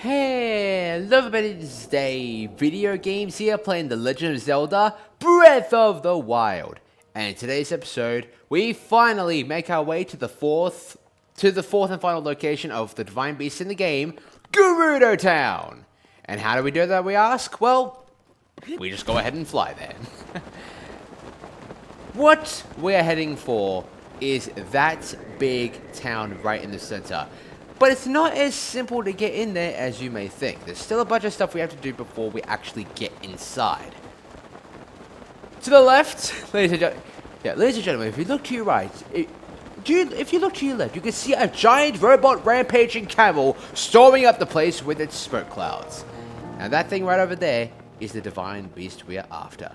Hello everybody, this is Dave, Video Games here, playing The Legend of Zelda, Breath of the Wild. And in today's episode, we finally make our way to the fourth and final location of the divine beast in the game, Gerudo Town. And how do we do that, we ask? Well, we just go ahead and fly there. What we're heading for is that big town right in the center. But it's not as simple to get in there as you may think. There's still a bunch of stuff we have to do before we actually get inside. To the left, ladies and gentlemen, if you look to your right, if you look to your left, you can see a giant robot rampaging camel storming up the place with its smoke clouds. And that thing right over there is the divine beast we are after.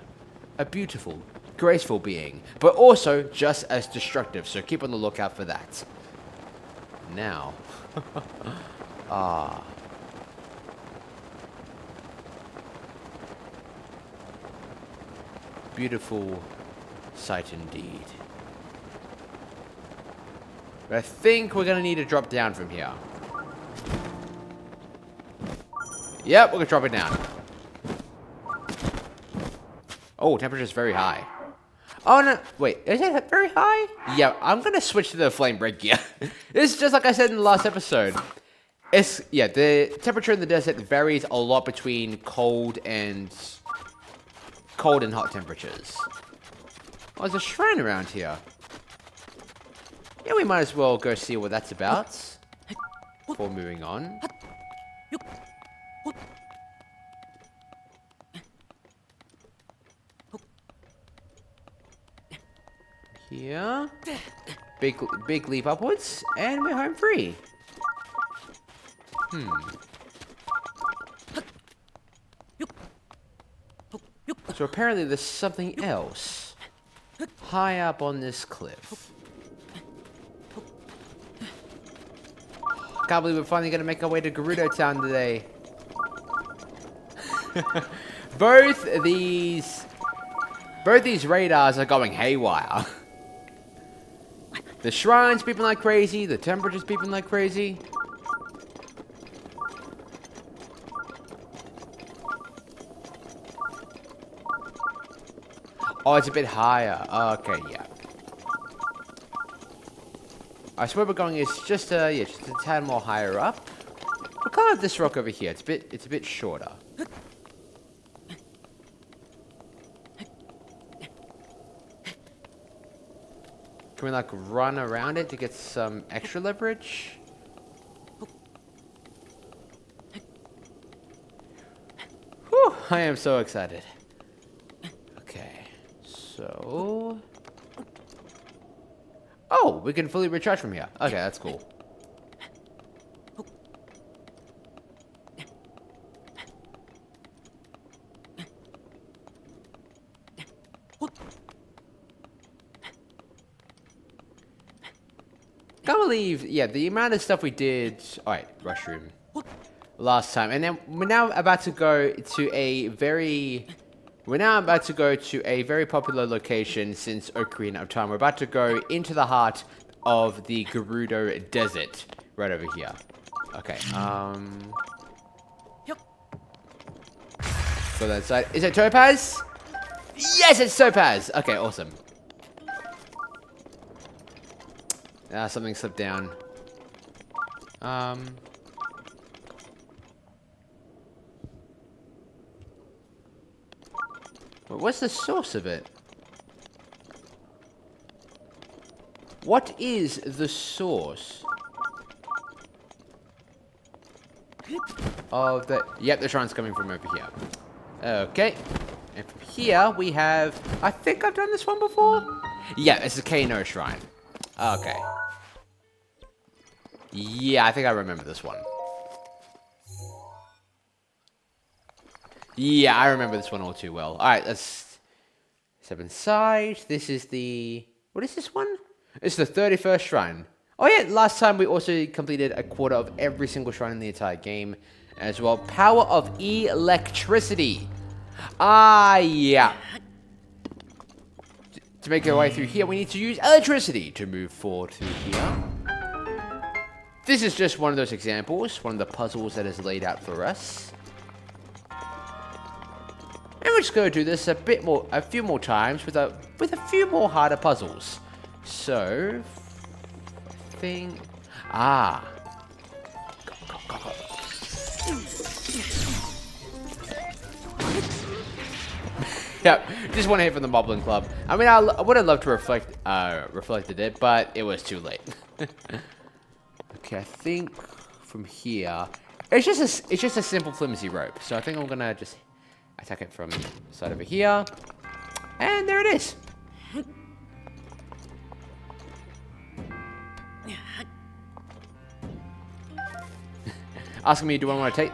A beautiful, graceful being, but also just as destructive, so keep on the lookout for that. Now, beautiful sight indeed. But I think we're gonna need to drop down from here. Yep, we're gonna drop it down. Oh, temperature's very high. Oh no, wait, is it very high? Yeah, I'm gonna switch to the flame break gear. It's just like I said in the last episode. The temperature in the desert varies a lot between cold and hot temperatures. Oh, there's a shrine around here. Yeah, we might as well go see what that's about before moving on. Here, big leap upwards, and we're home free. So apparently there's something else high up on this cliff. Can't believe we're finally gonna make our way to Gerudo Town today. Both these radars are going haywire. The shrine's beeping like crazy, the temperature's beeping like crazy. Oh, it's a bit higher. Okay, yeah. I swear we're going is just a tad more higher up. We'll call it this rock over here. It's a bit shorter. Can we like run around it to get some extra leverage? Whew, I am so excited. Okay, so... Oh, we can fully recharge from here. Okay, that's cool. Can't believe, yeah, the amount of stuff we did. Alright, rush room. Last time. And then we're now about to go to a very popular location since Ocarina of Time. We're about to go into the heart of the Gerudo Desert. Right over here. Okay, go that side. Is it Topaz? Yes, it's Topaz! Okay, awesome. Something slipped down. What's the source of it? What is the source of the... Yep, the shrine's coming from over here. Okay. And from here, we have... I think I've done this one before? Yeah, it's the Kano Shrine. Okay. Yeah, I think I remember this one. Yeah, I remember this one all too well. Alright, let's step inside. This is the... What is this one? It's the 31st shrine. Oh yeah, last time we also completed a quarter of every single shrine in the entire game. As well, power of electricity. Ah, yeah. To make our way through here, we need to use electricity to move forward through here. this is just one of those examples, one of the puzzles that is laid out for us. And we're just going to do this a few more times with a few more harder puzzles. So, go. Yep, just one hit from the Moblin Club. I mean, I would have loved to reflected it, but it was too late. Okay, I think from here, it's just a simple flimsy rope. So I think I'm gonna just attack it from the side over here, and there it is. Asking me, do I want to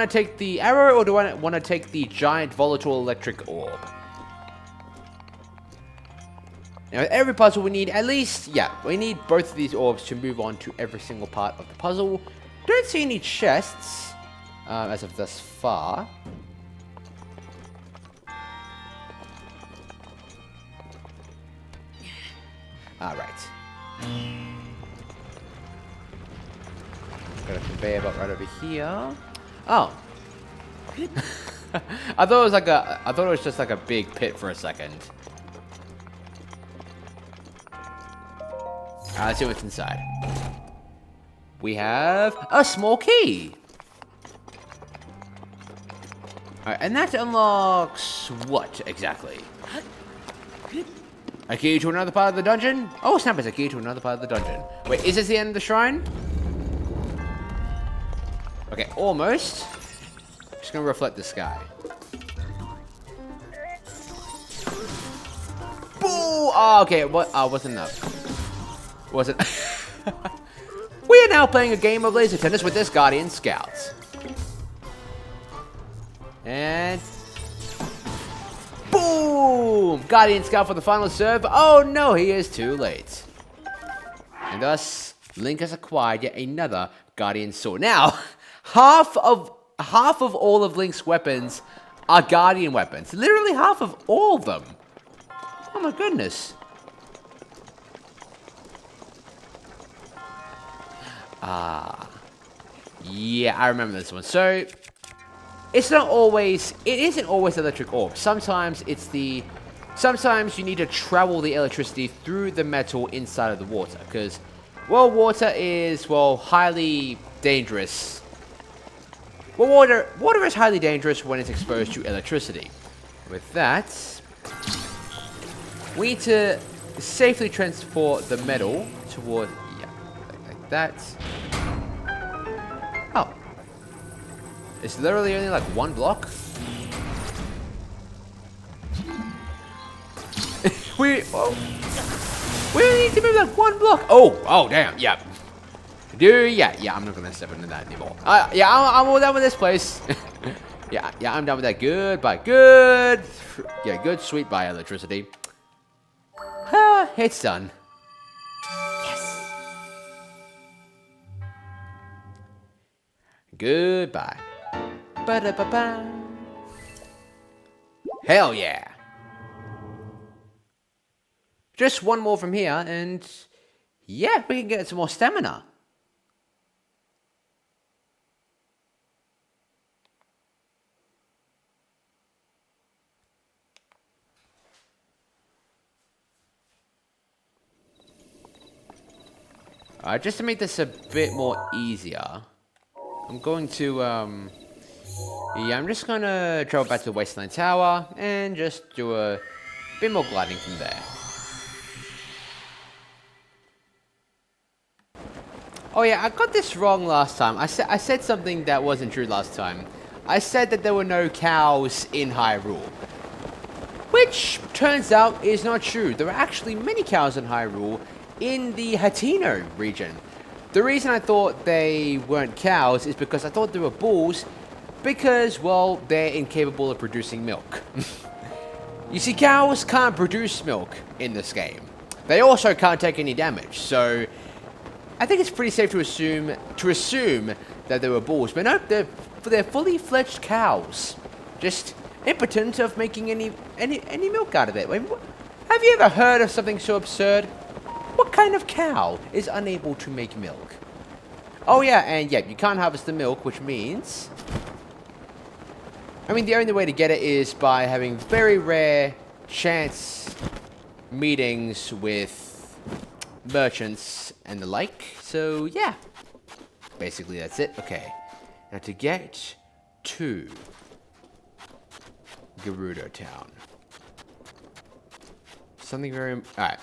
take the arrow, or do I want to take the giant volatile electric orb? Now, with every puzzle, we need at least, we need both of these orbs to move on to every single part of the puzzle. Don't see any chests as of thus far. All right. Got a conveyor belt right over here. Oh. I thought it was just like a big pit for a second. Let's see what's inside. We have a small key. Alright, and that unlocks what exactly? A key to another part of the dungeon? Oh, snap, it's a key to another part of the dungeon. Wait, is this the end of the shrine? Okay, almost. Just gonna reflect the sky. Boo! Oh, okay, wasn't enough. Wasn't. We are now playing a game of laser tennis with this Guardian Scouts. And boom! Guardian Scout for the final serve. Oh no, he is too late. And thus, Link has acquired yet another Guardian Sword. Now, half of all of Link's weapons are Guardian weapons. Literally half of all of them. Oh my goodness. Yeah, I remember this one. So, it isn't always electric orb. Sometimes you need to travel the electricity through the metal inside of the water. Because, well, water is, highly dangerous. Well, water is highly dangerous when it's exposed to electricity. With that, we need to safely transport the metal toward, like that. Oh. It's literally only like one block. we only need to move like one block. Oh, damn, yeah. Dude, yeah, I'm not gonna step into that anymore. Yeah, I'm all done with this place. yeah, I'm done with that. Goodbye, good. Yeah, good, sweet bye, electricity. It's done. Yes. Goodbye. Ba-da-ba-ba. Hell yeah. Just one more from here, and yeah, we can get some more stamina. Just to make this a bit more easier, I'm going to, I'm just going to travel back to the Wasteland Tower and just do a bit more gliding from there. Oh yeah, I got this wrong last time. I said something that wasn't true last time. I said that there were no cows in Hyrule. Which turns out is not true. There are actually many cows in Hyrule in the Hateno region. The reason I thought they weren't cows is because I thought they were bulls because, well, they're incapable of producing milk. You see, cows can't produce milk in this game. They also can't take any damage, so I think it's pretty safe to assume that they were bulls. But no, they're fully fledged cows. Just impotent of making any milk out of it. Have you ever heard of something so absurd? What kind of cow is unable to make milk? Oh yeah, and yeah, you can't harvest the milk, which means... I mean, the only way to get it is by having very rare chance meetings with merchants and the like. So, yeah. Basically, that's it. Okay. Now, to get to Gerudo Town. Something very... Alright.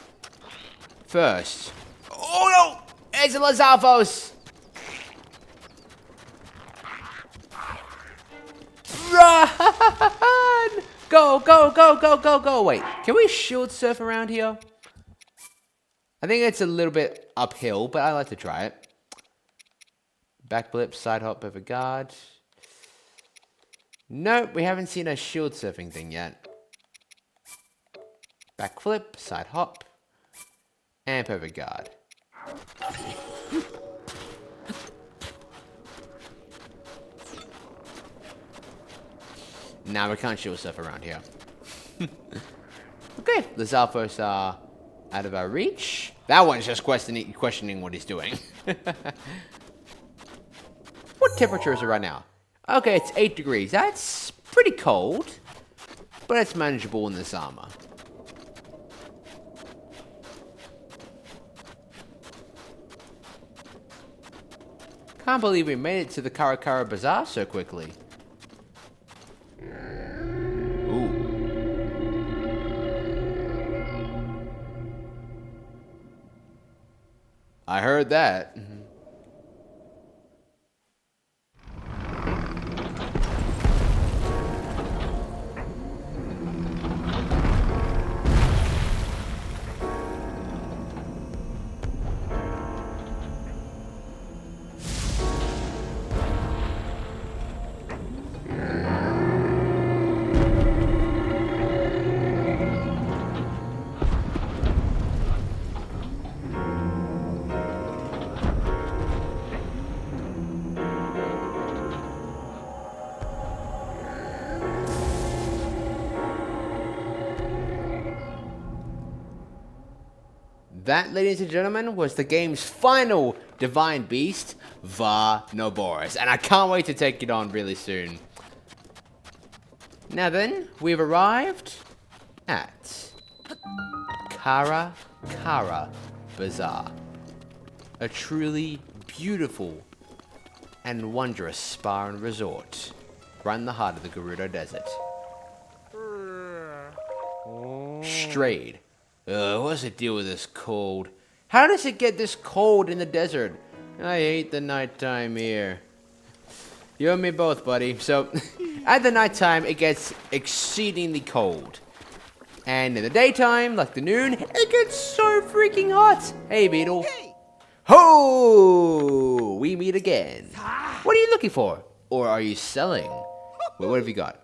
First. Oh, no! It's a Lazarfos! Run! Go, go, go, go, go, go. Wait, can we shield surf around here? I think it's a little bit uphill, but I like to try it. Backflip, side hop over guard. Nope, we haven't seen a shield surfing thing yet. Backflip, side hop, and over guard. Now we can't shield surf around here. Okay, the Zalphos are out of our reach. That one's just questioning what he's doing. What temperature is it right now? Okay, it's 8 degrees. That's pretty cold, but it's manageable in this armor. Can't believe we made it to the Karakara Bazaar so quickly. I heard that. That, ladies and gentlemen, was the game's final divine beast, Varnoboris. And I can't wait to take it on really soon. Now then, we've arrived at Karakara Bazaar. A truly beautiful and wondrous spa and resort right in the heart of the Gerudo Desert. Strayed. What's the deal with this cold? How does it get this cold in the desert? I hate the nighttime here. You and me both, buddy. So, at the nighttime, it gets exceedingly cold. And in the daytime, like the noon, it gets so freaking hot. Hey, Beetle. Hey. Ho! We meet again. What are you looking for? Or are you selling? Wait, what have you got?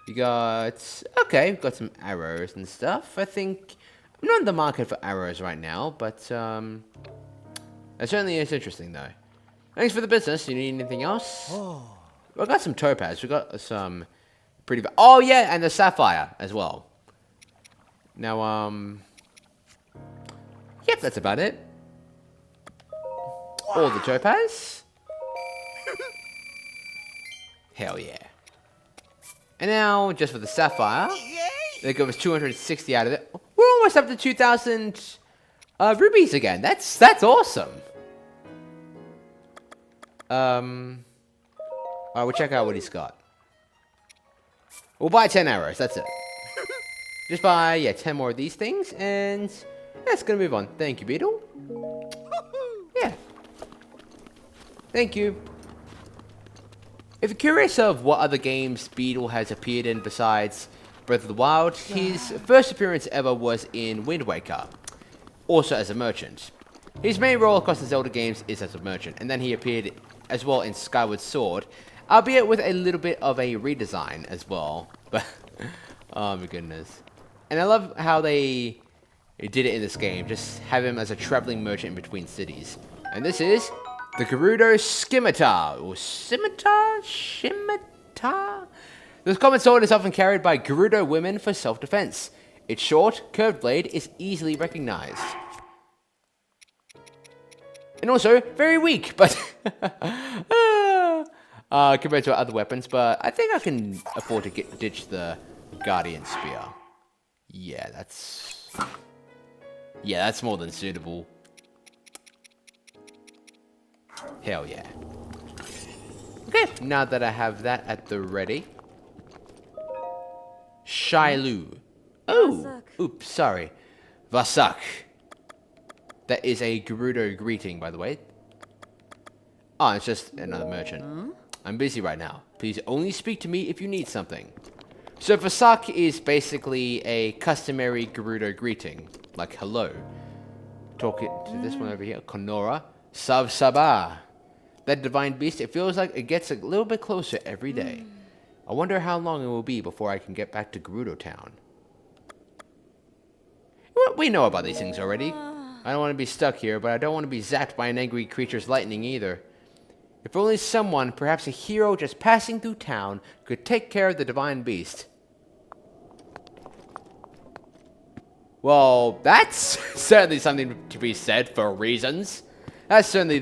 You got... Okay, we've got some arrows and stuff. I think... I'm not in the market for arrows right now, but it certainly is interesting, though. Thanks for the business. You need anything else? Oh. I got some topaz. We got some pretty... Oh, yeah, and the sapphire as well. Now, yep, that's about it. All the topaz. Hell yeah. And now, just for the sapphire, they give us 260 out of it. We're almost up to 2,000 rubies again. That's awesome. Alright, we'll check out what he's got. We'll buy 10 arrows. That's it. Just buy, yeah, 10 more of these things, and that's gonna move on. Thank you, Beetle. Yeah. Thank you. If you're curious of what other games Beetle has appeared in besides Breath of the Wild, his first appearance ever was in Wind Waker, also as a merchant. His main role across the Zelda games is as a merchant, and then he appeared as well in Skyward Sword, albeit with a little bit of a redesign as well. But oh my goodness. And I love how they did it in this game, just have him as a traveling merchant in between cities. And this is the Gerudo Scimitar, or Scimitar? Scimitar? This common sword is often carried by Gerudo women for self-defense. Its short, curved blade is easily recognized. And also, very weak, but compared to other weapons, but I think I can afford to ditch the Guardian Spear. Yeah, that's more than suitable. Hell yeah. Okay, now that I have that at the ready. Shailu. Oh, oops, sorry. Vasak. That is a Gerudo greeting, by the way. Oh, it's just another merchant. I'm busy right now. Please only speak to me if you need something. So Vasak is basically a customary Gerudo greeting. Like hello. Talking to this one over here. Konora. Sav Sabah. That divine beast, it feels like it gets a little bit closer every day. I wonder how long it will be before I can get back to Gerudo Town. Well, we know about these things already. I don't want to be stuck here, but I don't want to be zapped by an angry creature's lightning either. If only someone, perhaps a hero just passing through town, could take care of the divine beast. Well, that's certainly something to be said for reasons. That's certainly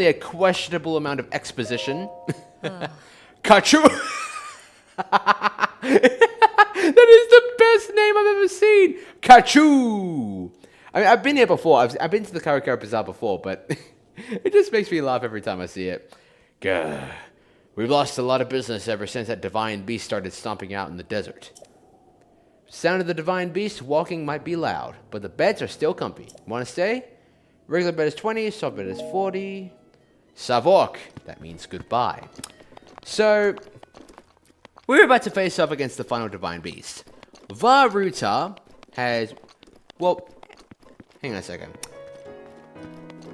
a questionable amount of exposition. Kachu! That is the best name I've ever seen! Kachu! I mean, I've been here before. I've been to the Karakara Bazaar before, but it just makes me laugh every time I see it. Gah. We've lost a lot of business ever since that divine beast started stomping out in the desert. Sound of the divine beast walking might be loud, but the beds are still comfy. Want to stay? Regular bed is 20, soft bed is 40. Savok. That means goodbye. So, we're about to face off against the final divine beast. Varuta has... Well, hang on a second.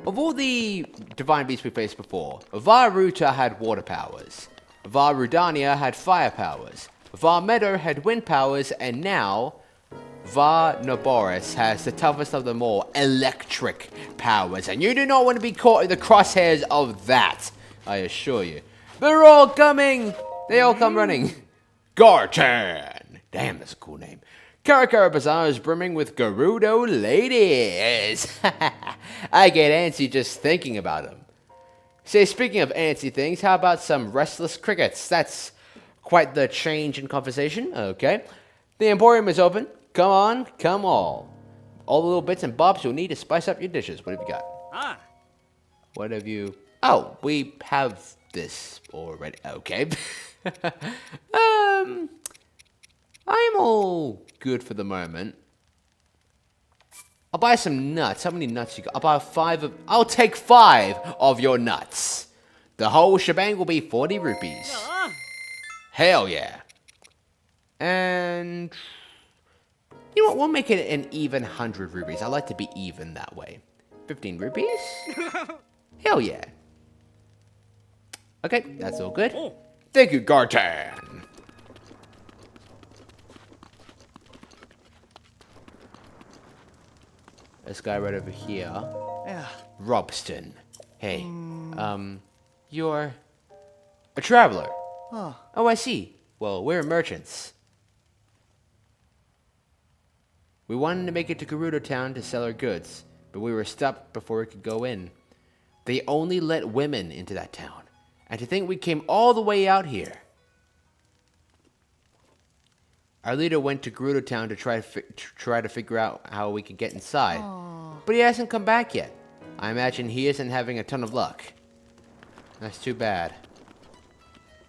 Of all the divine beasts we faced before, Varuta had water powers. Varudania had fire powers. Varmeadow had wind powers, and now... Varnaboris has the toughest of them all, electric powers, and you do not want to be caught in the crosshairs of that, I assure you. They're all coming! They all come running. Gartan! Damn, that's a cool name. Karakara Bazaar is brimming with Gerudo ladies. I get antsy just thinking about them. Say, speaking of antsy things, how about some restless crickets? That's quite the change in conversation. Okay. The Emporium is open. Come on, come all. All the little bits and bobs you'll need to spice up your dishes. What have you got? What have you... Oh, we have this already. Okay. I'm all good for the moment. I'll buy some nuts. How many nuts you got? I'll buy 5 of... I'll take 5 of your nuts. The whole shebang will be 40 rupees. Hell yeah. And... You know what, we'll make it an even 100 rupees. I like to be even that way. 15 rupees? Hell yeah. Okay, that's all good. Thank you, Gartan. This guy right over here. Yeah. Robston. Hey, you're a traveler. Oh, I see. Well, we're merchants. We wanted to make it to Gerudo Town to sell our goods, but we were stopped before we could go in. They only let women into that town. And to think we came all the way out here. Our leader went to Gerudo Town to try to figure out how we could get inside. But he hasn't come back yet. I imagine he isn't having a ton of luck. That's too bad.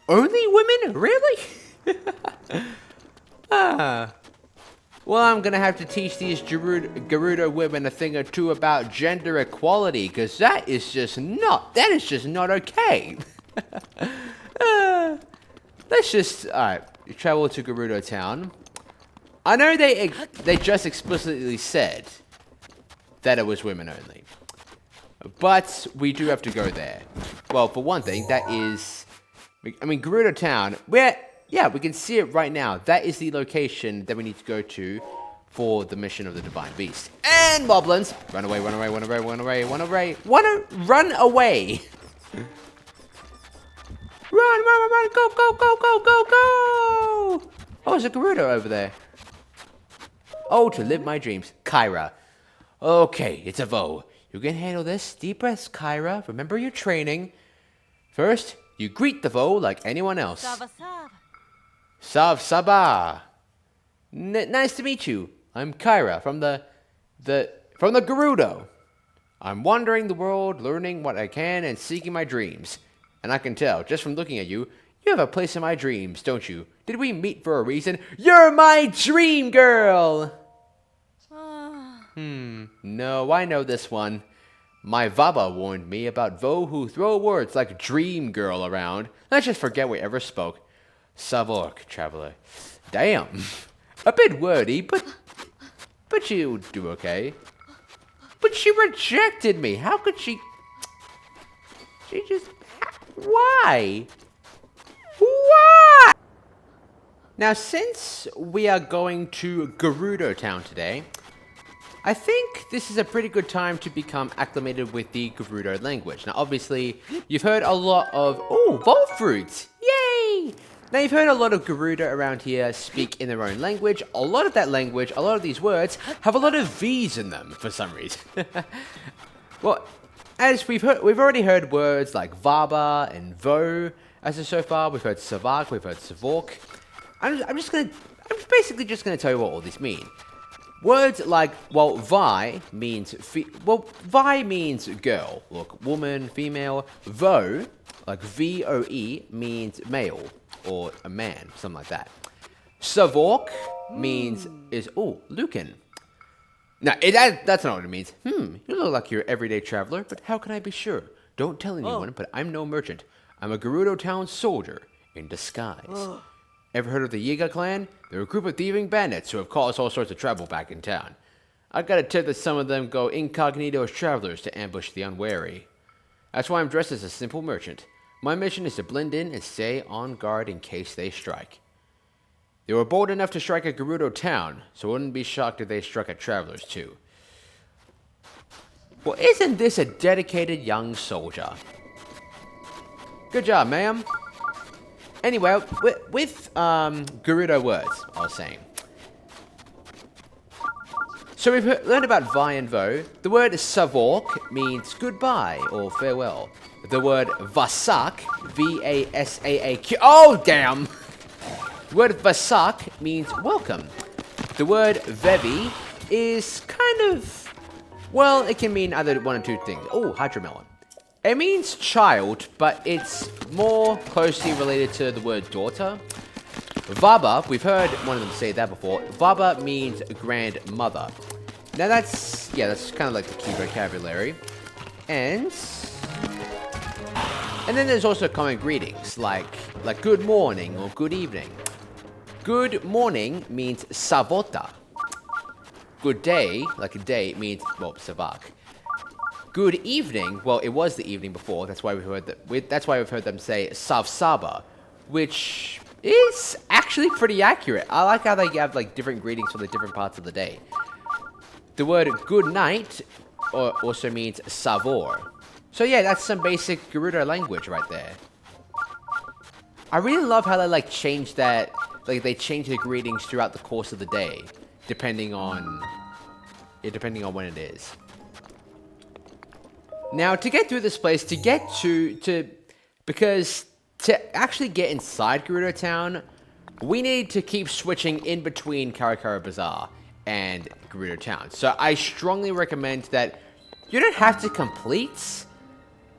Only women? Really? Well, I'm gonna have to teach these Gerudo women a thing or two about gender equality, because that is just not okay. Let's just, alright, travel to Gerudo Town. I know they just explicitly said that it was women only. But we do have to go there. Well, for one thing, that is, I mean, Gerudo Town, yeah, we can see it right now. That is the location that we need to go to for the mission of the Divine Beast. And Moblins! Run away, run away, run away, run away, run away. Run away! Run, run, run, run, go, go, go, go, go, go! Oh, there's a Gerudo over there. Oh, to live my dreams. Kyra. Okay, it's a Vo. You can handle this. Deep breaths, Kyra. Remember your training. First, you greet the foe like anyone else. Sav Sabah. Nice to meet you. I'm Kyra from the Gerudo. I'm wandering the world, learning what I can and seeking my dreams. And I can tell, just from looking at you, you have a place in my dreams, don't you? Did we meet for a reason? You're my dream girl! No, I know this one. My Vaba warned me about Vo who throw words like dream girl around. Let's just forget we ever spoke. Savork, traveler. Damn. A bit wordy, but you do okay. But she rejected me. How could she? She just... Why? Why? Now, since we are going to Gerudo Town today, I think this is a pretty good time to become acclimated with the Gerudo language. Now, obviously, you've heard a lot of... Oh, Volt Fruits! Yay! Now, you've heard a lot of Gerudo around here speak in their own language. A lot of that language, a lot of these words, have a lot of V's in them for some reason. Well, as we've already heard words like Vaba and Vo as of so far. We've heard Savak, we've heard Savork. I'm basically just gonna tell you what all these mean. Words like, well, Vi means Vi means girl, look, woman, female. Vo, like V-O-E, means male or a man, something like that. Savork means Lucan. Now, that's not what it means. You look like your everyday traveler, but how can I be sure? Don't tell anyone, but I'm no merchant. I'm a Gerudo Town soldier in disguise. Ever heard of the Yiga clan? They're a group of thieving bandits who have caused all sorts of trouble back in town. I got a tip that some of them go incognito as travelers to ambush the unwary. That's why I'm dressed as a simple merchant. My mission is to blend in and stay on guard in case they strike. They were bold enough to strike at Gerudo Town, so I wouldn't be shocked if they struck at travelers too. Well, isn't this a dedicated young soldier? Good job, ma'am. Anyway, with Gerudo words, I was saying. So we've learned about Vi and Vo. The word Savork means goodbye or farewell. The word Vasak, V-A-S-A-A-Q. Oh, damn! The word Vasak means welcome. The word Vevi is kind of... Well, it can mean either one or two things. Oh, Hydromelon. It means child, but it's more closely related to the word daughter. Vaba, we've heard one of them say that before. Vaba means grandmother. Now that's kind of like the key vocabulary. And then there's also common greetings, like good morning or good evening. Good morning means savota. Good day, like a day, means, well, savak. Good evening, well, it was the evening before, that's why we've heard them say savsaba, which is actually pretty accurate. I like how they have like different greetings for the different parts of the day. The word good night also means savor. So yeah, that's some basic Gerudo language right there. I really love how they like change that, like they change the greetings throughout the course of the day, depending on when it is. Now, to get through this place, because to actually get inside Gerudo Town, we need to keep switching in between Karakara Bazaar and Gerudo Town. So I strongly recommend that you don't have to complete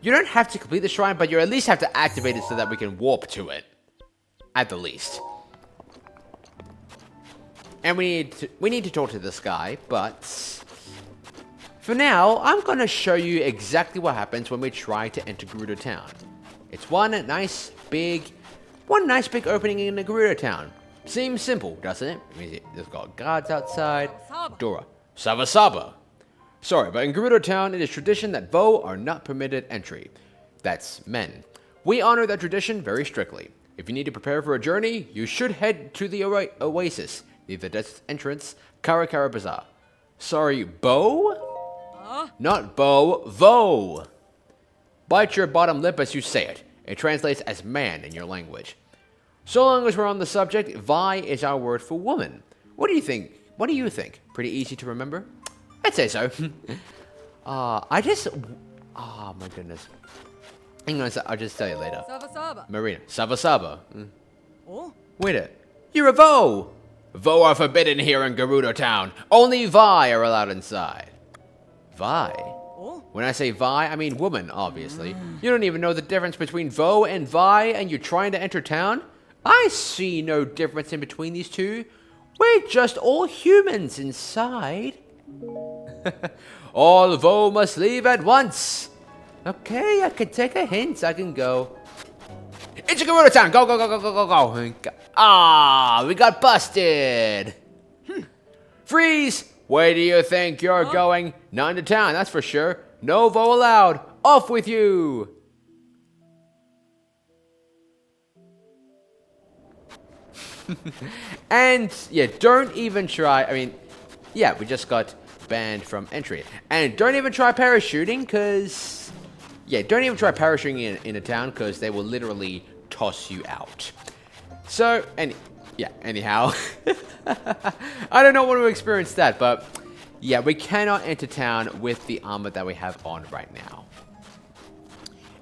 the shrine, but you at least have to activate it so that we can warp to it, at the least. And we need to talk to this guy, but for now, I'm going to show you exactly what happens when we try to enter Gerudo Town. It's one nice big opening in the Gerudo Town. Seems simple, doesn't it? I mean, there's got guards outside. Dora. Saba. Sorry, but in Gerudo Town, it is tradition that Vo are not permitted entry. That's men. We honor that tradition very strictly. If you need to prepare for a journey, you should head to the oasis, near the desert entrance, Karakara Bazaar. Sorry, Bo? Not Bo, Vo. Bite your bottom lip as you say it. It translates as man in your language. So long as we're on the subject, Vi is our word for woman. What do you think? Pretty easy to remember? I'd say so. I just... Oh, my goodness. Hang on a sec, I'll just tell you later. Saba Saba. Marina. Saba Saba. Oh? Wait a... You're a Vo! Vo are forbidden here in Gerudo Town. Only Vi are allowed inside. Vi? Oh? When I say Vi, I mean woman, obviously. You don't even know the difference between Vo and Vi, and you're trying to enter town? I see no difference in between these two. We're just all humans inside. All Vo must leave at once. Okay, I can take a hint. I can go. It's Gerudo Town. Go, go, go, go, go, go, go. Ah, we got busted. Freeze. Where do you think you're going? Not into town, that's for sure. No Vo allowed. Off with you. And, yeah, don't even try. I mean, yeah, we just got banned from entry. And don't even try parachuting, because... Yeah, don't even try parachuting in a town, because they will literally toss you out. So, anyhow. I don't know when we experienced that, but... Yeah, we cannot enter town with the armor that we have on right now.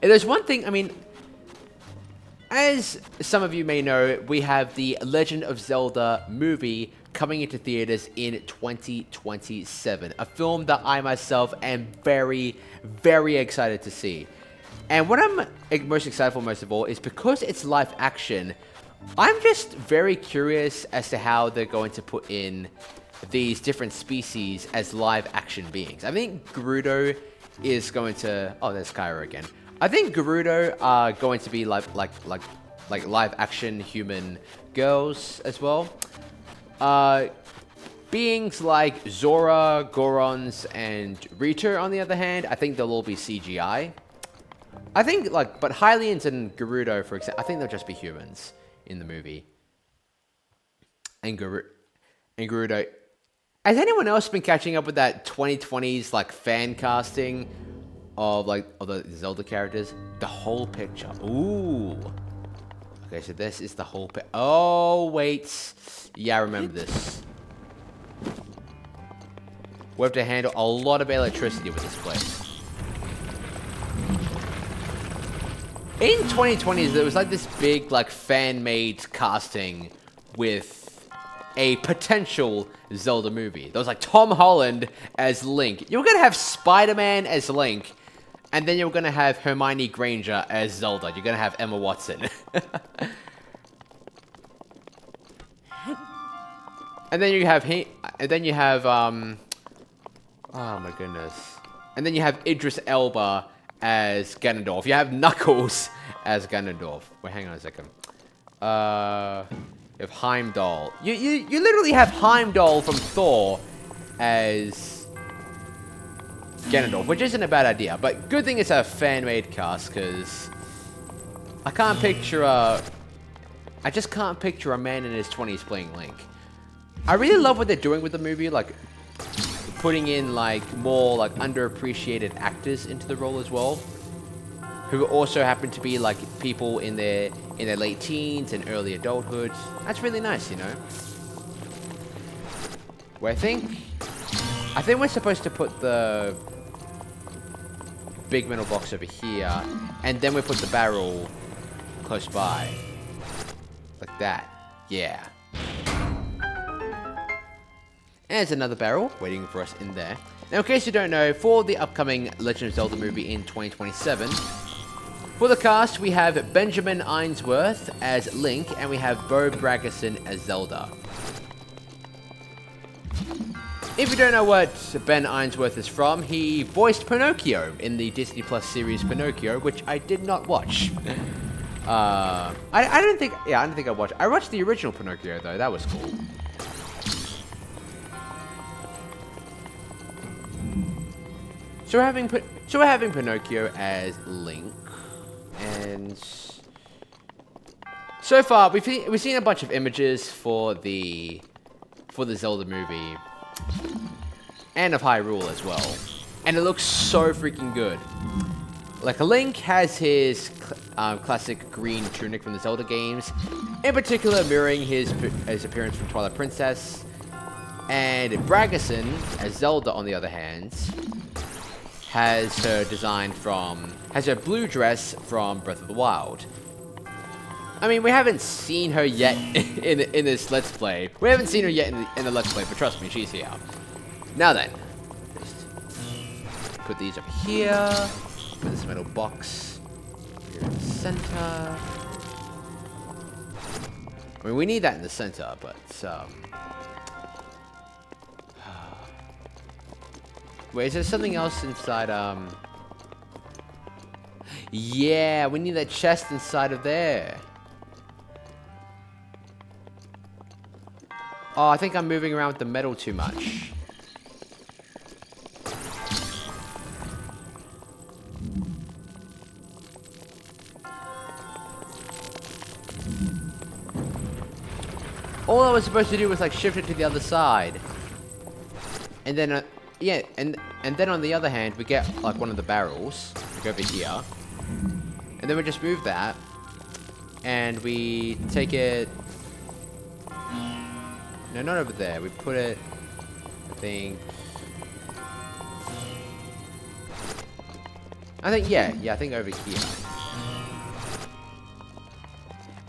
And there's one thing, I mean... As some of you may know, we have the Legend of Zelda movie coming into theaters in 2027. A film that I myself am very, very excited to see. And what I'm most excited for most of all is because it's live action, I'm just very curious as to how they're going to put in these different species as live action beings. I think Gerudo is going to... Oh, there's Kyra again. I think Gerudo are going to be like live action human girls as well. Beings like Zora, Gorons, and Rita, on the other hand, I think they'll all be CGI. I think, but Hylians and Gerudo, for example, I think they'll just be humans in the movie. And Gerudo... Has anyone else been catching up with that 2020s, fan casting of the Zelda characters? The whole picture. Ooh. Okay, so this is the whole picture. Oh, wait. Yeah, I remember this. We have to handle a lot of electricity with this place. In 2020s, there was this big, fan-made casting with a potential Zelda movie. There was Tom Holland as Link. You were gonna have Spider-Man as Link. And then you're gonna have Hermione Granger as Zelda. You're gonna have Emma Watson. And then you have oh my goodness. And then you have Idris Elba as Ganondorf. You have Knuckles as Ganondorf. Wait, hang on a second. You have Heimdall. You literally have Heimdall from Thor as Ganondorf, which isn't a bad idea. But good thing it's a fan-made cast, because I can't picture I just can't picture a man in his 20s playing Link. I really love what they're doing with the movie, putting in more underappreciated actors into the role as well, who also happen to be people in their late teens and early adulthood. That's really nice, you know. Where I think we're supposed to put the big metal box over here, and then we put the barrel close by, like that. Yeah. There's another barrel waiting for us in there. Now, in case you don't know, for the upcoming Legend of Zelda movie in 2027, for the cast, we have Benjamin Ainsworth as Link, and we have Bo Braggerson as Zelda. If you don't know what Ben Ainsworth is from, he voiced Pinocchio in the Disney Plus series Pinocchio, which I did not watch. I don't think I watched. I watched the original Pinocchio though. That was cool. So we're having Pinocchio as Link, and so far we've seen a bunch of images for the Zelda movie and of Hyrule as well, and it looks so freaking good. Link has his classic green tunic from the Zelda games, in particular mirroring his appearance from Twilight Princess, and Braggerson as Zelda on the other hand has her blue dress from Breath of the Wild. I mean, we haven't seen her yet in this Let's Play. We haven't seen her yet in the Let's Play, but trust me, she's here. Now then, just put these up here. Put this metal box here in the center. I mean, we need that in the center, but wait, is there something else inside? Yeah, we need that chest inside of there. Oh, I think I'm moving around with the metal too much. All I was supposed to do was like shift it to the other side. And then, yeah, and then on the other hand, we get like one of the barrels. We go over here. And then we just move that. And we take it... No, not over there. We put it, I think, yeah, I think over here.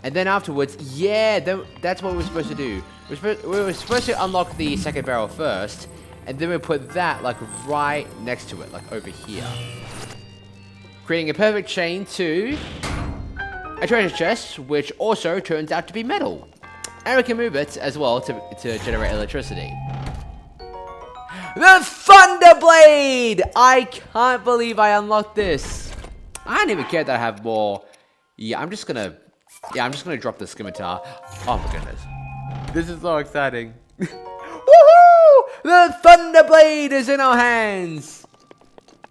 And then afterwards, yeah, that's what we're supposed to do. We were supposed to unlock the second barrel first, and then we put that, like, right next to it, like, over here. Creating a perfect chain to a treasure chest, which also turns out to be metal. And we can move it as well to generate electricity. The Thunder Blade! I can't believe I unlocked this. I don't even care that I have more. Yeah, I'm just gonna drop the scimitar. Oh my goodness. This is so exciting. Woohoo! The Thunder Blade is in our hands.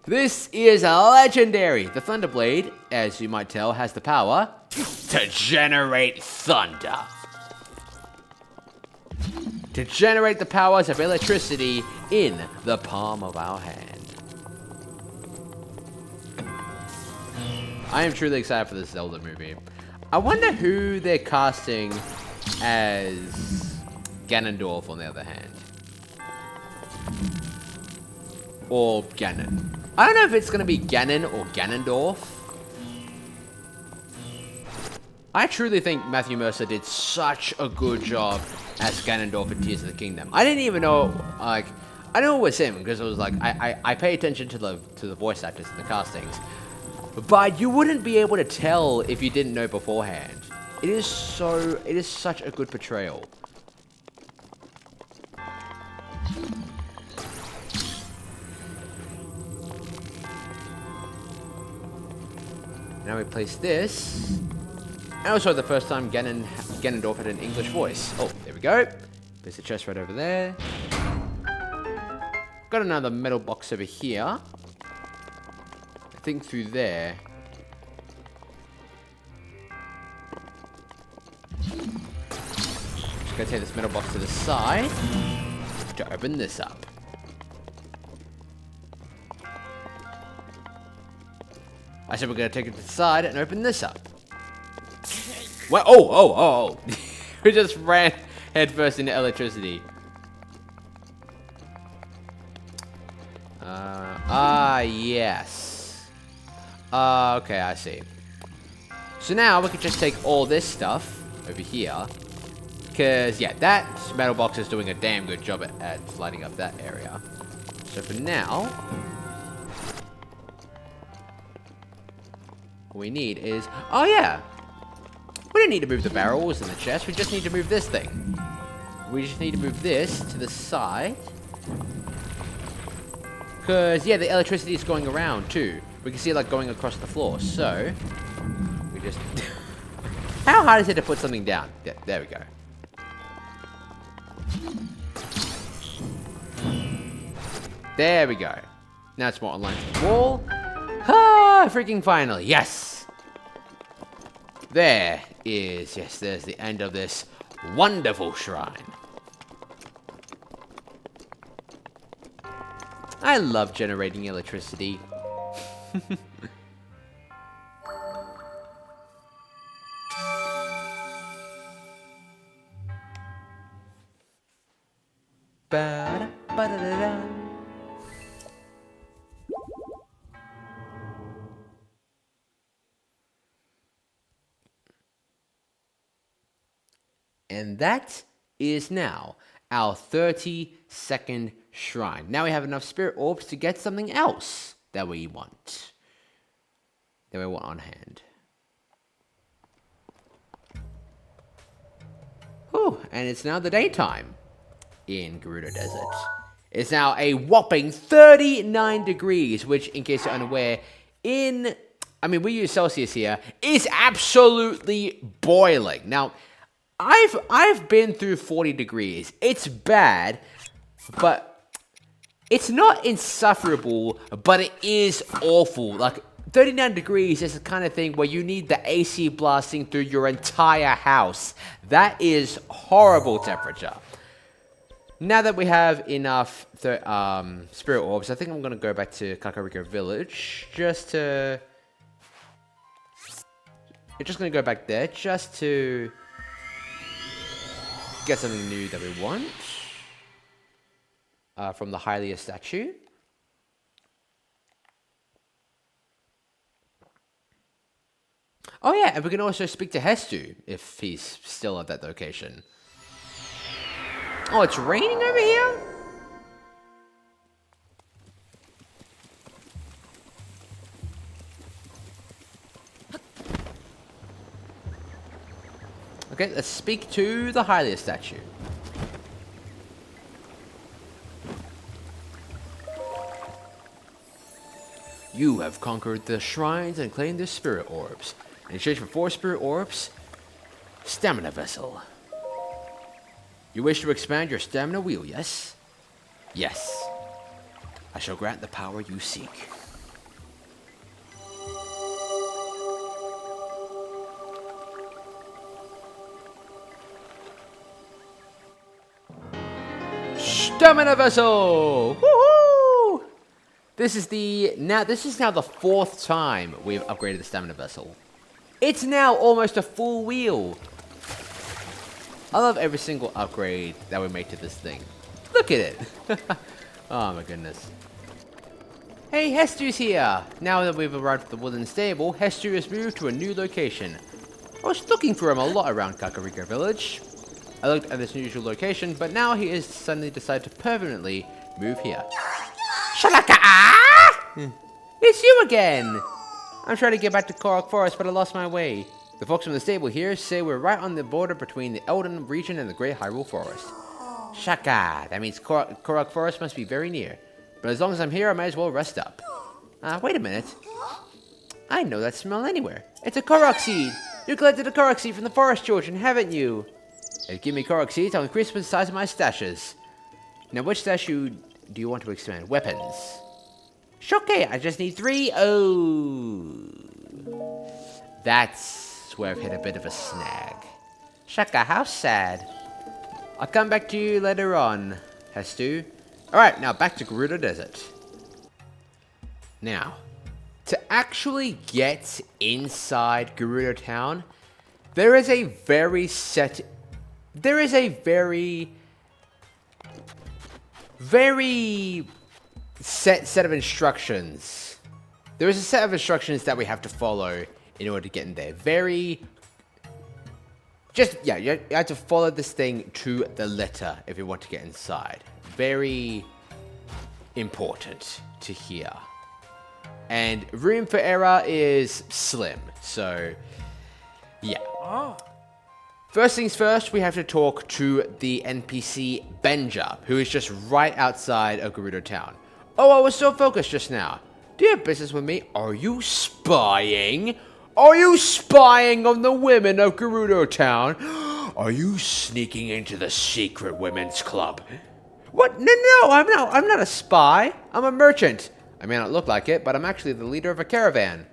This is legendary. The Thunder Blade, as you might tell, has the power to generate thunder. To generate the powers of electricity in the palm of our hand. I am truly excited for this Zelda movie. I wonder who they're casting as Ganondorf on the other hand. Or Ganon. I don't know if it's going to be Ganon or Ganondorf. I truly think Matthew Mercer did such a good job as Ganondorf in Tears of the Kingdom. I didn't even know, like, I knew it was him because it was like I pay attention to the voice actors and the castings, but you wouldn't be able to tell if you didn't know beforehand. It is such a good portrayal. Now we place this. And also the first time Ganondorf had an English voice. Oh, there we go. There's the chest right over there. Got another metal box over here. I think through there. Just gonna take this metal box to the side to open this up. I said we're gonna take it to the side and open this up. What? Oh. We just ran headfirst into electricity. Yes. Okay, I see. So now we can just take all this stuff over here. Because, yeah, that metal box is doing a damn good job at lighting up that area. So for now, what we need is... Oh, yeah. We don't need to move the barrels and the chest. We just need to move this thing. We just need to move this to the side. Because, yeah, the electricity is going around, too. We can see it, like, going across the floor. So, we just... How hard is it to put something down? Yeah, there we go. There we go. Now it's more aligned to the wall. Ah, freaking finally. Yes! There is, yes, there's the end of this wonderful shrine. I love generating electricity. And that is now our 30-second shrine. Now we have enough spirit orbs to get something else that we want. That we want on hand. Whew, and it's now the daytime in Gerudo Desert. It's now a whopping 39 degrees, which, in case you're unaware, we use Celsius here, is absolutely boiling. Now, I've been through 40 degrees. It's bad, but it's not insufferable, but it is awful. Like, 39 degrees is the kind of thing where you need the AC blasting through your entire house. That is horrible temperature. Now that we have enough spirit orbs, I think I'm going to go back to Kakariko Village just to... We're just going to go back there just to get something new that we want from the Hylia statue. Oh yeah, and we can also speak to Hestu if he's still at that location. Oh, it's raining over here? Okay, let's speak to the Hylia statue. You have conquered the shrines and claimed the spirit orbs. In exchange for 4 spirit orbs, stamina vessel. You wish to expand your stamina wheel, yes? Yes. I shall grant the power you seek. Stamina vessel! Woohoo! This is now the 4th time we've upgraded the stamina vessel. It's now almost a full wheel. I love every single upgrade that we make to this thing. Look at it. Oh my goodness. Hey, Hestu's here. Now that we've arrived at the wooden stable, Hestu has moved to a new location. I was looking for him a lot around Kakariko Village. I looked at this unusual location, but now he has suddenly decided to permanently move here. Shalaka! It's you again! I'm trying to get back to Korok Forest, but I lost my way. The folks from the stable here say we're right on the border between the Elden region and the Great Hyrule Forest. Shaka! That means Korok Forest must be very near. But as long as I'm here, I might as well rest up. Wait a minute. I know that smell anywhere. It's a Korok seed! You collected a Korok seed from the forest children, haven't you? Give me Korok seeds, I'll increase the size of my stashes. Now, which statue do you want to expand? Weapons. Shoke, I just need 3. Oh. That's where I've hit a bit of a snag. Shaka, how sad. I'll come back to you later on, Hestu. Alright, now back to Gerudo Desert. Now, to actually get inside Gerudo Town, there is a very set of instructions. There is a set of instructions that we have to follow in order to get in there. You have to follow this thing to the letter if you want to get inside. Very important to hear. And room for error is slim, so yeah. First things first, we have to talk to the NPC Benja, who is just right outside of Gerudo Town. Oh, I was so focused just now. Do you have business with me? Are you spying? Are you spying on the women of Gerudo Town? Are you sneaking into the secret women's club? What? No, I'm not a spy. I'm a merchant. I may not look like it, but I'm actually the leader of a caravan.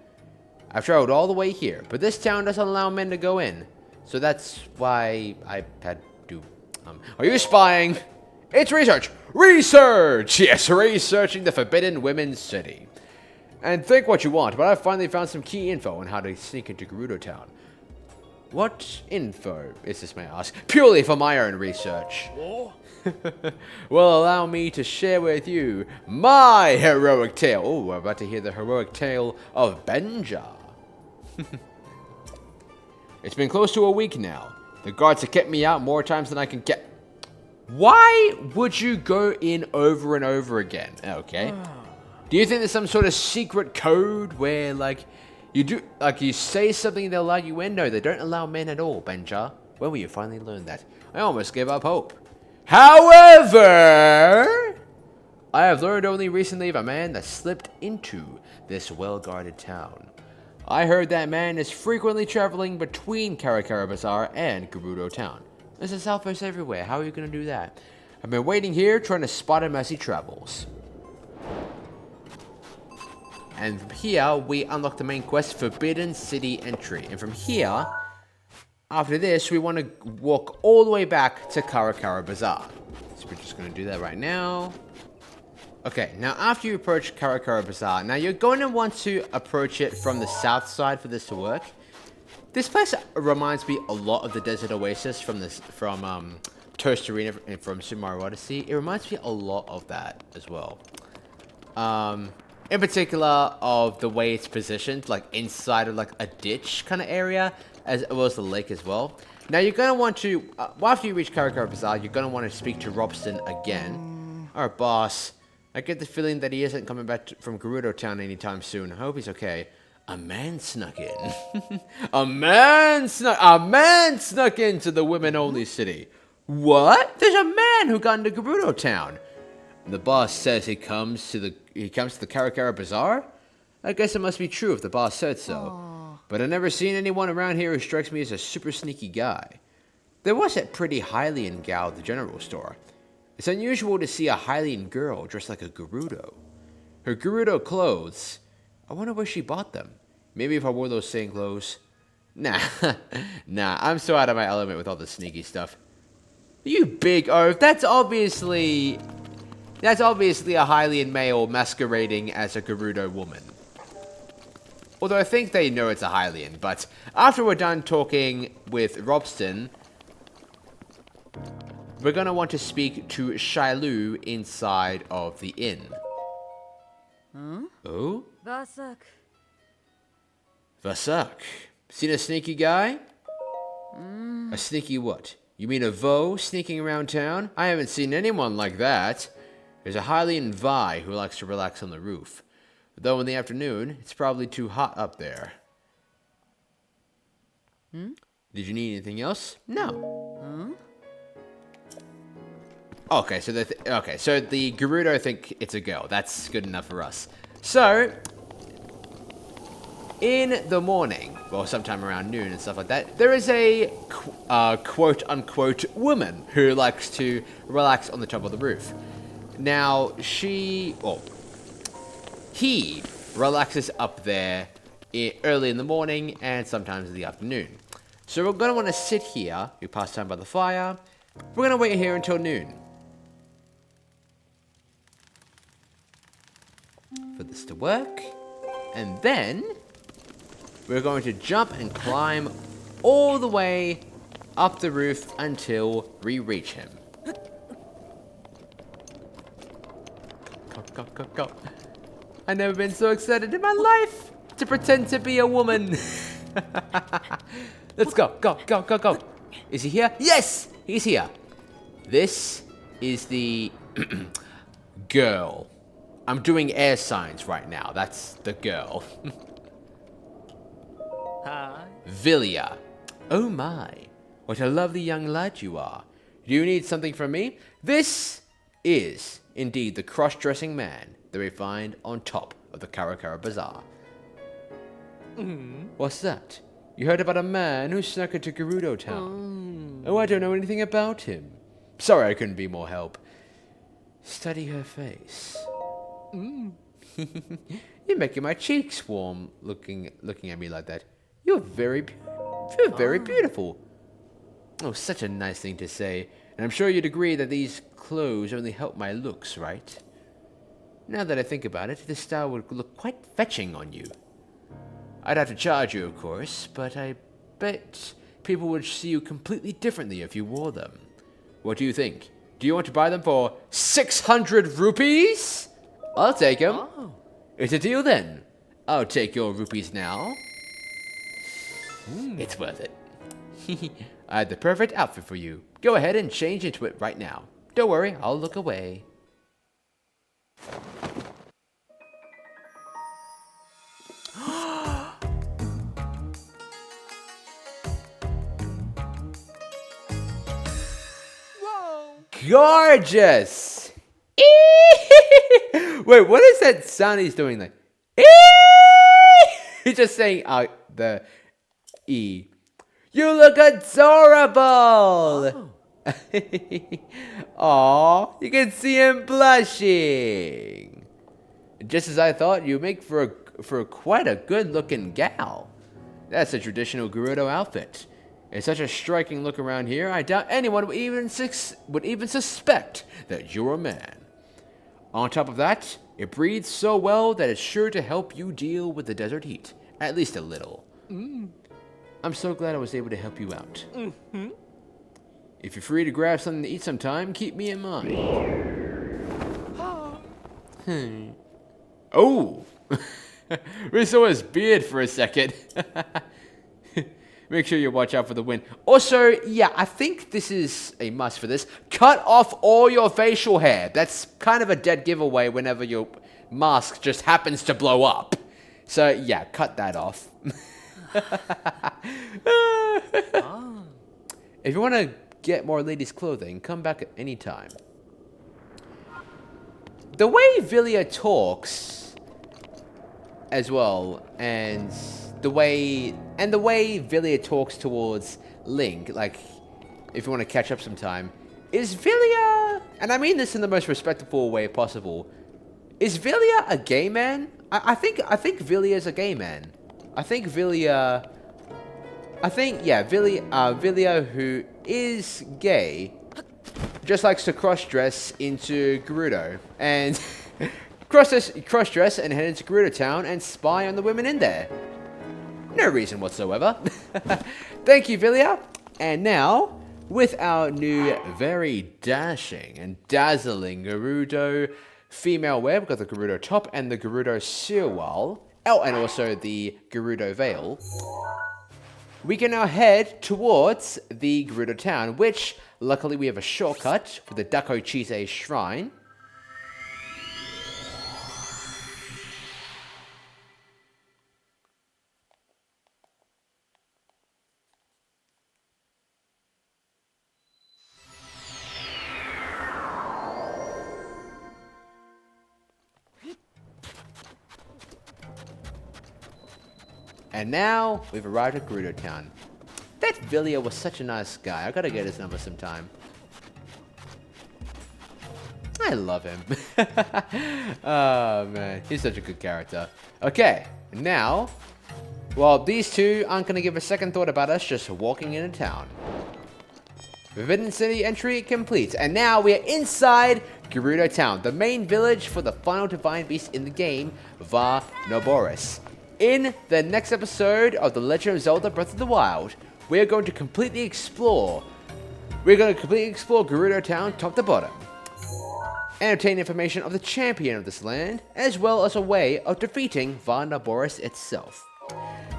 I've traveled all the way here, but this town doesn't allow men to go in. So that's why I had to... Are you spying? It's research! Research! Yes, researching the Forbidden Women's City. And think what you want, but I finally found some key info on how to sneak into Gerudo Town. What info is this, may I ask? Purely for my own research. Well, allow me to share with you my heroic tale. Oh, we're about to hear the heroic tale of Benja. It's been close to a week now. The guards have kept me out more times than I can get. Why would you go in over and over again? Okay. Do you think there's some sort of secret code where, like, you say something they'll allow you in? No, they don't allow men at all, Benja. When will you finally learn that? I almost gave up hope. However, I have learned only recently of a man that slipped into this well-guarded town. I heard that man is frequently traveling between Bazaar and Gerudo Town. There's a Southwest everywhere. How are you going to do that? I've been waiting here trying to spot him as he travels. And from here, we unlock the main quest, Forbidden City Entry. And from here, after this, we want to walk all the way back to Bazaar. So we're just going to do that right now. Okay, now after you approach Bazaar, now you're going to want to approach it from the south side for this to work. This place reminds me a lot of the Desert Oasis from Toast Arena from Super Mario Odyssey. It reminds me a lot of that as well. In particular of the way it's positioned, like inside of like a ditch kind of area, as well as the lake as well. Now you're going to want to, after you reach Bazaar, you're going to want to speak to Robson again. Alright, boss. I get the feeling that he isn't coming back from Gerudo Town anytime soon. I hope he's okay. A man snuck in. a man snuck into the women-only city. What? There's a man who got into Gerudo Town. The boss says he comes to the Bazaar? I guess it must be true if the boss said so. Aww. But I've never seen anyone around here who strikes me as a super sneaky guy. There was that pretty Hylian gal at the general store. It's unusual to see a Hylian girl dressed like a Gerudo. Her Gerudo clothes, I wonder where she bought them. Maybe if I wore those same clothes. Nah, I'm so out of my element with all the sneaky stuff. You big oaf, that's obviously a Hylian male masquerading as a Gerudo woman. Although I think they know it's a Hylian, but after we're done talking with Robson, we're going to want to speak to Shilu inside of the inn. Huh? Oh? Vasak. Seen a sneaky guy? A sneaky what? You mean a Vo sneaking around town? I haven't seen anyone like that. There's a Hylian Vi who likes to relax on the roof. Though in the afternoon, it's probably too hot up there. Did you need anything else? No. Okay, so the Gerudo think it's a girl. That's good enough for us. So, in the morning, well, sometime around noon and stuff like that, there is a quote-unquote woman who likes to relax on the top of the roof. Now, he relaxes up there early in the morning and sometimes in the afternoon. So we're going to want to sit here, we pass time by the fire. We're going to wait here until noon for this to work. And then we're going to jump and climb all the way up the roof until we reach him. Go. I've never been so excited in my life to pretend to be a woman. Let's go. Is he here? Yes, he's here. This is the girl. I'm doing air signs right now. That's the girl. Hi. Vilia. Oh my, what a lovely young lad you are. Do you need something from me? This is indeed the cross-dressing man that we find on top of the Bazaar. What's that? You heard about a man who snuck into Gerudo Town. Oh, I don't know anything about him. Sorry I couldn't be more help. Study her face. You're making my cheeks warm looking at me like that. You're very beautiful. Oh, such a nice thing to say. And I'm sure you'd agree that these clothes only help my looks, right? Now that I think about it, this style would look quite fetching on you. I'd have to charge you, of course, but I bet people would see you completely differently if you wore them. What do you think? Do you want to buy them for 600 rupees? I'll take them. Oh. It's a deal then. I'll take your rupees now. It's worth it. I had the perfect outfit for you. Go ahead and change into it right now. Don't worry, I'll look away. Gorgeous! Wait, what is that sound he's doing? Like, he's just saying the E. You look adorable! Aw, you can see him blushing. Just as I thought, you make for quite a good-looking gal. That's a traditional Gerudo outfit. It's such a striking look around here, I doubt anyone would even suspect that you're a man. On top of that, it breathes so well that it's sure to help you deal with the desert heat, at least a little. I'm so glad I was able to help you out. If you're free to grab something to eat sometime, keep me in mind. Oh! We saw his beard for a second. Make sure you watch out for the wind. Also, yeah, I think this is a must for this. Cut off all your facial hair. That's kind of a dead giveaway whenever your mask just happens to blow up. So, yeah, cut that off. If you want to get more ladies' clothing, come back at any time. The way Vilia talks as well, and the way Vilia talks towards Link, like if you want to catch up sometime, is Vilia, and I mean this in the most respectful way possible, is Vilia a gay man? I think Vilia is a gay man. Vilia, who is gay, just likes to cross-dress into Gerudo, and cross-dress and head into Gerudo Town and spy on the women in there. No reason whatsoever. Thank you, Vilia. And now, with our new very dashing and dazzling Gerudo female wear, we've got the Gerudo top and the Gerudo Sirwal. Oh, and also the Gerudo Veil. We can now head towards the Gerudo Town, which, luckily, we have a shortcut for the Dako Chise Shrine. And now, we've arrived at Gerudo Town. That Vilia was such a nice guy. I gotta get his number sometime. I love him. Oh, man. He's such a good character. Okay, now, well, these two aren't gonna give a second thought about us just walking into town. Forbidden City entry complete. And now we are inside Gerudo Town, the main village for the final divine beast in the game, Varnoboris. In the next episode of The Legend of Zelda Breath of the Wild, we are going to completely explore Gerudo Town top to bottom, and obtain information of the champion of this land, as well as a way of defeating Varnoboris itself.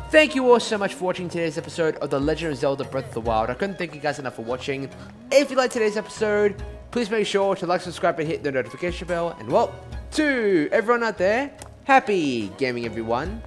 Thank you all so much for watching today's episode of The Legend of Zelda Breath of the Wild. I couldn't thank you guys enough for watching. If you liked today's episode, please make sure to like, subscribe, and hit the notification bell. And well, to everyone out there, happy gaming everyone.